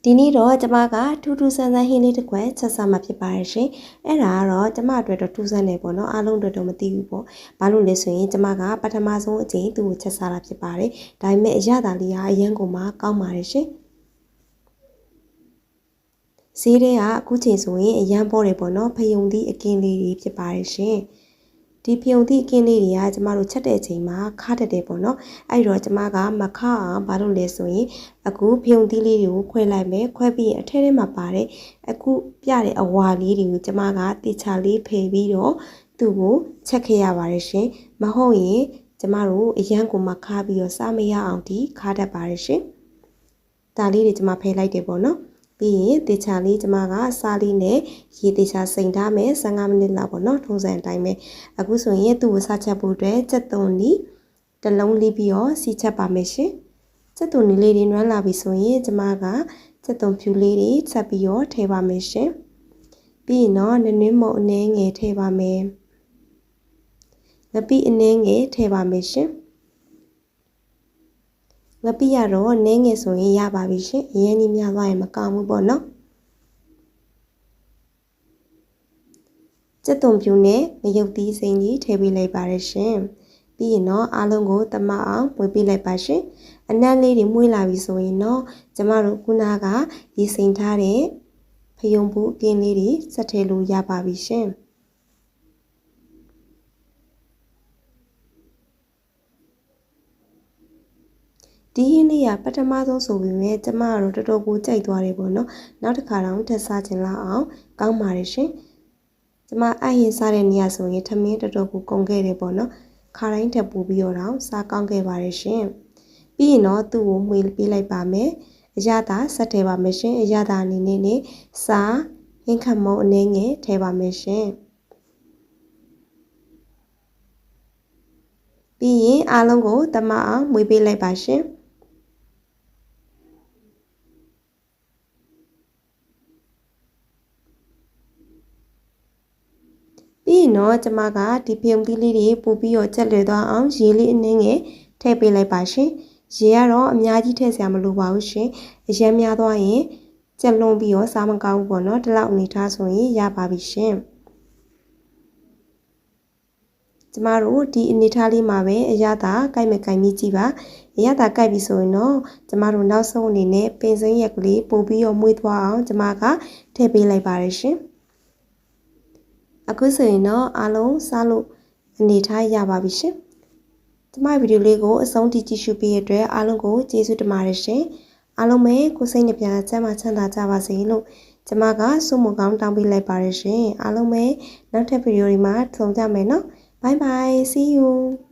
ဒီနေ့တော့ကျမကထူးထူးဆန်းဆန်းဟင်းလေးတစ်ခွက်ချက်စားမှာဖြစ်ပါတယ်ရှင်။အဲ့ဒါကတော့ကျမအတွက်တော့ထူးဆန်းနေပေါ့နော်။အားလုံးအတွက်တော့မသိဘူးပေါ့။ဘာလို့လဲဆိုရင်ကျမကပထမဆုံးအကြိမ်သူ့ကိုချက်စားတာဖြစ်ပါတယ်။ဒါပေမဲ့အရသာလေးကအရန်ကိုမှကောင်းပါတယ်ရှင်။ဈေးထဲကအခုချိန်ဆိုရင်အရန်ပေါ်တယ်ပေါ့နော်။ဖယုံသီးအကင်းလေးတွေဖြစ်ပါတယ်ရှင်။ဒီဖယုံသီးအကင်းလေးတွေကကျမတို့ချက်တဲ့အချိန်မှာခါတတ်တယ်ပေါ့နော်အဲ့တော့ကျမကမခအောင်ဘာလို့လဲဆိုရင်အခုဖယုံသီးလေးတွေကိုခွဲလိုက်မယ်ခွဲပြီးအထဲထဲမှာပါတယ်အခုပြတဲ့အဝါလေးတွေကိုကျမကတေချာလေးဖယ်ပြီးတော့သူ့ကိုချက်ခဲ့ရပါတယ်ရှင်မဟုတ်ရင်ကျမတို့အရန်ကိုမခါပြီးတော့စားမရအောင်ဒီခါတတ်ပါတယ်ရှင်ဒါလေးတွေကျမဖယ်လိုက်တယ်ပေါ့နော်ပြီးရင်တေချာလေးကျမကစားလေးနဲ့ရေတေချာစိမ်ထားမယ်15မိနစ်လောက်ပေါ့နော်ထုံးစံအတိုင်းပဲအခုဆိုရင်သူ့ကိုစားချက်ဖို့အတွက်ကြက်သွန်နီတစ်လုံးလေးပြီးတော့စီချက်ပါမယ်ရှင်ကြက်သွန်နီလေးတွေနွမ်းလာပြီဆိုရင်ကျမကကြက်သွန်ဖြူလေးတွေချက်ပြီးတော့ထည့်ပါမယ်ရှင်ပြီးရင်တော့နွမ်းမုံအနည်းငယ်ထည့်ပါမယ်ငပိအနည်းငယ်ထည့်ပါမယ်ရှင်ငပိရတော့နည်းငယ်ဆိုရင်ရပါပြီရှင်အရင်ကြီးများသွားရင်မကောင်းဘူးပေါ့နော်ကြက်သွန်ဖြူနဲ့ငရုတ်သီးစိမ်းကြီးထည့်ပေးလိုက်ပါရရှင်ပြီးရင်တော့အားလုံးကိုတမအောင်မွေးပေးလိုက်ပါရှင်အနံ့လေးတွေမွေးလာပြီဆိုရင်တော့ကျမတို့ခုနကရေစိမ်ထားတဲ့ဖယုံဘူးအကင်းလေးတွေဆက်ထည့်လို့ရပါပြီရှင်ဒီဟင်းလေးကပထမဆုံးဆိုပြီးမြဲကျမတို့တော်တော်ကိုကြိုက်သွားတယ်ပေါ့နော်နောက်တစ်ခါတော့ထပ်စားခြင်းလောက်အောင်ကောင်းပါတယ်ရှင်ကျမအရင်စားတဲ့နေရာဆိုရင်ထမင်းတော်တော်ကိုကုန်ခဲ့တယ်ပေါ့နော်ခါတိုင်းထပ်ပို့ပြီးတော့စားကောင်းခဲ့ပါတယ်ရှင်ပြီးရင်တော့သူ့ကိုမှွေပေးလိုက်ပါမယ်အရသာဆက်ထည့်ပါမယ်ရှင်အရသာအနေနဲ့စားဟင်းခတ်မုံအနည်းငယ်ထည့်ပါမယ်ရှင်ပြီးရင်အားလုံးကိုတမအောင်မှွေပေးလိုက်ပါရှင်ပြီးရင်တော့ကျမကဒီဖယုံသီးလေးတွေပို့ပြီးတော့ချက်လွယ်သွားအောင်ရေလေးအနည်းငယ်ထည့်ပေးလိုက်ပါရှင်ရေကတော့အများကြီးထည့်စရာမလိုပါဘူးရှင်အရင်များသွားရင်ကြက်လွန်ပြီးတော့စားမကောင်းဘူးပေါ့နော်ဒီလောက်အနေထားဆိုရင်ရပါပြီရှင်ကျမတို့ဒီအနေထားလေးမှာပဲအရသာကိုက်မကိုက်မိကြည့်ပါအရသာကိုက်ပြီဆိုရင်တော့ကျမတို့နောက်ဆုံးအနေနဲ့ပင်စိမ်းရက်ကလေးပို့ပြီးတော့မွေးသွားအောင်ကျမကထည့်ပေးလိုက်ပါတယ်ရှင်အခုဆိုရင်တော့အားလုံးစားလို့အနေထားရပါပြီရှင်ကျမဗီဒီယိုလေးကိုအဆုံးထိကြည့်ရှုပေးရတဲ့အတွက်အားလုံးကိုကျေးဇူးတင်ပါတယ်ရှင်အားလုံးပဲကိုယ်စိတ်နှပြချမ်းသာချမ်းသာကြပါစေလို့ကျမကဆုမွန်ကောင်းတောင်းပေးလိုက်ပါတယ်ရှင်အားလုံးပဲနောက်ထပ်ဗီဒီယိုတွေမှာဆုံကြမယ်နော်bye bye see you